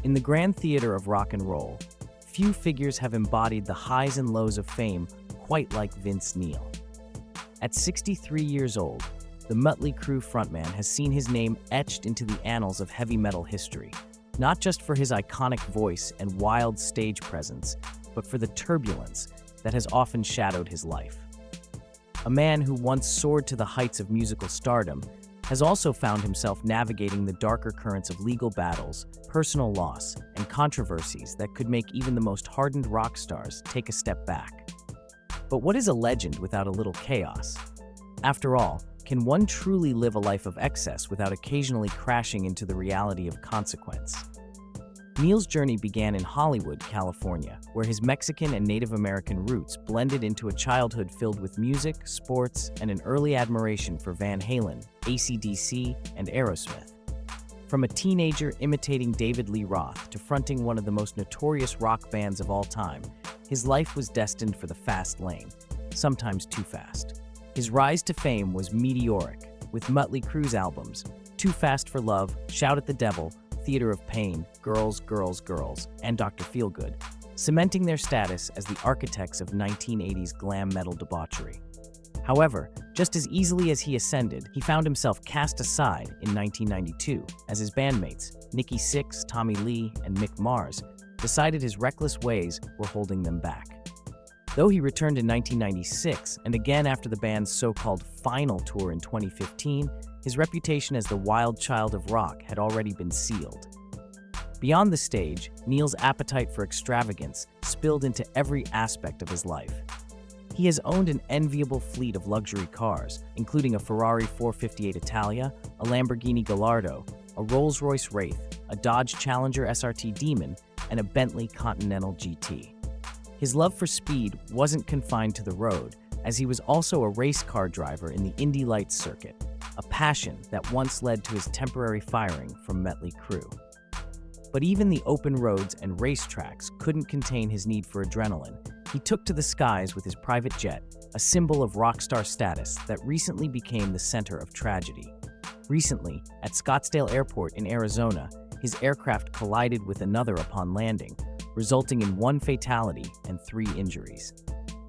In the grand theater of rock and roll, few figures have embodied the highs and lows of fame quite like Vince Neil. At 63 years old, the Mötley Crüe frontman has seen his name etched into the annals of heavy metal history, not just for his iconic voice and wild stage presence, but for the turbulence that has often shadowed his life. A man who once soared to the heights of musical stardom has also found himself navigating the darker currents of legal battles, personal loss, and controversies that could make even the most hardened rock stars take a step back. But what is a legend without a little chaos? After all, can one truly live a life of excess without occasionally crashing into the reality of consequence? Neil's journey began in Hollywood, California, where his Mexican and Native American roots blended into a childhood filled with music, sports, and an early admiration for Van Halen, AC/DC, and Aerosmith. From a teenager imitating David Lee Roth to fronting one of the most notorious rock bands of all time, his life was destined for the fast lane, sometimes too fast. His rise to fame was meteoric, with Mötley Crüe's albums Too Fast for Love, Shout at the Devil, Theater of Pain, Girls, Girls, Girls, and Dr. Feelgood, cementing their status as the architects of 1980s glam metal debauchery. However, just as easily as he ascended, he found himself cast aside in 1992 as his bandmates, Nikki Sixx, Tommy Lee, and Mick Mars, decided his reckless ways were holding them back. Though he returned in 1996 and again after the band's so-called final tour in 2015, his reputation as the wild child of rock had already been sealed. Beyond the stage, Neil's appetite for extravagance spilled into every aspect of his life. He has owned an enviable fleet of luxury cars, including a Ferrari 458 Italia, a Lamborghini Gallardo, a Rolls-Royce Wraith, a Dodge Challenger SRT Demon, and a Bentley Continental GT. His love for speed wasn't confined to the road, as he was also a race car driver in the Indy Lights circuit, a passion that once led to his temporary firing from Mötley Crüe. But even the open roads and racetracks couldn't contain his need for adrenaline. He took to the skies with his private jet, a symbol of rock star status that recently became the center of tragedy. Recently, at Scottsdale Airport in Arizona, his aircraft collided with another upon landing, resulting in 1 fatality and 3 injuries.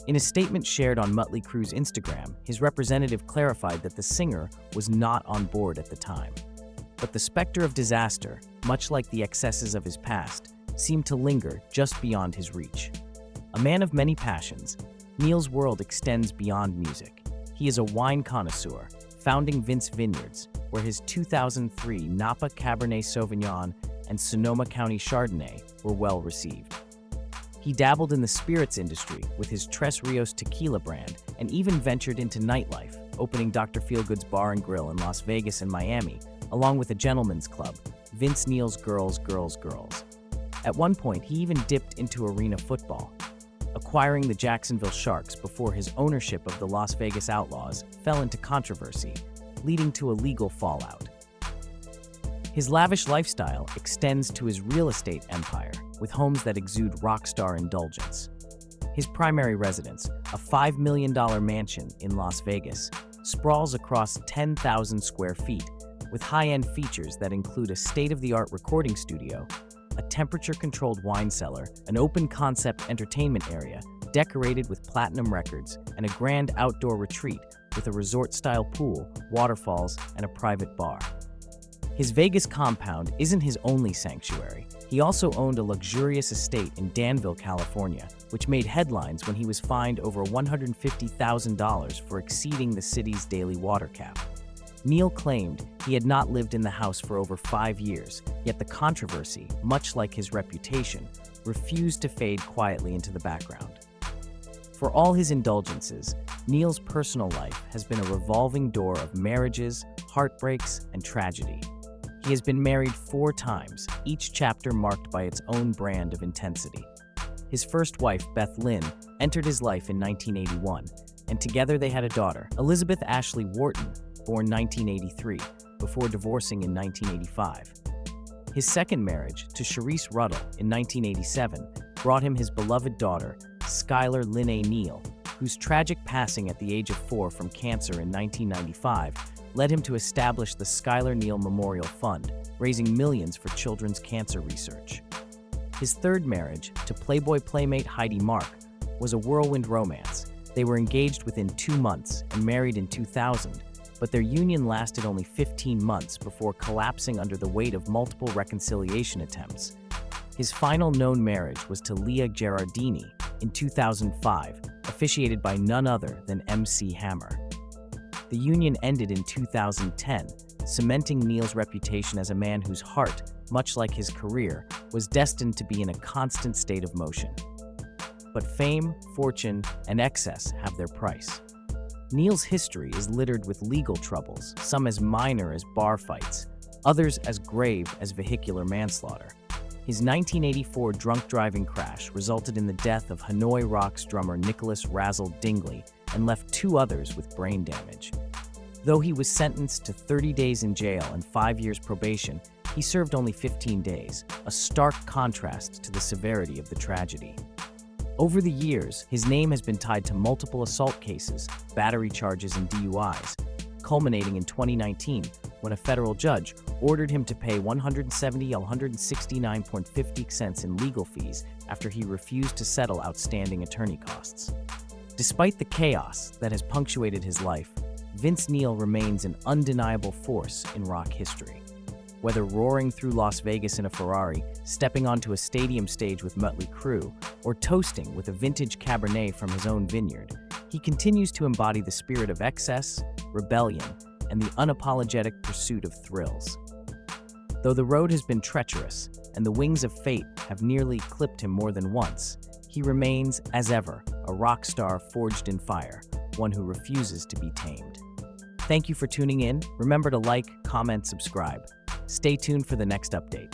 In a statement shared on Mötley Crüe's Instagram, his representative clarified that the singer was not on board at the time. But the specter of disaster, much like the excesses of his past, seemed to linger just beyond his reach. A man of many passions, Neil's world extends beyond music. He is a wine connoisseur, founding Vince Vineyards, where his 2003 Napa Cabernet Sauvignon and Sonoma County Chardonnay were well received. He dabbled in the spirits industry with his Tres Rios tequila brand and even ventured into nightlife, opening Dr. Feelgood's Bar and Grill in Las Vegas and Miami, along with a gentleman's club, Vince Neil's Girls, Girls, Girls. At one point, he even dipped into arena football, acquiring the Jacksonville Sharks before his ownership of the Las Vegas Outlaws fell into controversy, leading to a legal fallout. His lavish lifestyle extends to his real estate empire, with homes that exude rock star indulgence. His primary residence, a $5 million mansion in Las Vegas, sprawls across 10,000 square feet, with high-end features that include a state-of-the-art recording studio, a temperature-controlled wine cellar, an open-concept entertainment area decorated with platinum records, and a grand outdoor retreat with a resort-style pool, waterfalls, and a private bar. His Vegas compound isn't his only sanctuary. He also owned a luxurious estate in Danville, California, which made headlines when he was fined over $150,000 for exceeding the city's daily water cap. Neil claimed he had not lived in the house for over 5 years, yet the controversy, much like his reputation, refused to fade quietly into the background. For all his indulgences, Neil's personal life has been a revolving door of marriages, heartbreaks, and tragedy. He has been married 4 times, each chapter marked by its own brand of intensity. His first wife, Beth Lynn, entered his life in 1981, and together they had a daughter, Elizabeth Ashley Wharton, born 1983, before divorcing in 1985. His second marriage, to Charisse Ruddle in 1987, brought him his beloved daughter, Skylar Linnea Neal, whose tragic passing at the age of 4 from cancer in 1995 led him to establish the Skylar Neal Memorial Fund, raising millions for children's cancer research. His third marriage, to Playboy playmate Heidi Mark, was a whirlwind romance. They were engaged within 2 months and married in 2000, but their union lasted only 15 months before collapsing under the weight of multiple reconciliation attempts. His final known marriage was to Leah Gerardini in 2005, officiated by none other than MC Hammer. The union ended in 2010, cementing Neil's reputation as a man whose heart, much like his career, was destined to be in a constant state of motion. But fame, fortune, and excess have their price. Neil's history is littered with legal troubles, some as minor as bar fights, others as grave as vehicular manslaughter. His 1984 drunk driving crash resulted in the death of Hanoi Rocks drummer Nicholas Razzle Dingley and left 2 others with brain damage. Though he was sentenced to 30 days in jail and 5 years probation, he served only 15 days, a stark contrast to the severity of the tragedy. Over the years, his name has been tied to multiple assault cases, battery charges, and DUIs, culminating in 2019 when a federal judge ordered him to pay $169.50 in legal fees after he refused to settle outstanding attorney costs. Despite the chaos that has punctuated his life, Vince Neil remains an undeniable force in rock history. Whether roaring through Las Vegas in a Ferrari, stepping onto a stadium stage with Mötley Crüe, or toasting with a vintage Cabernet from his own vineyard, he continues to embody the spirit of excess, rebellion, and the unapologetic pursuit of thrills. Though the road has been treacherous, and the wings of fate have nearly clipped him more than once, he remains, as ever, a rock star forged in fire, one who refuses to be tamed. Thank you for tuning in. Remember to like, comment, subscribe. Stay tuned for the next update.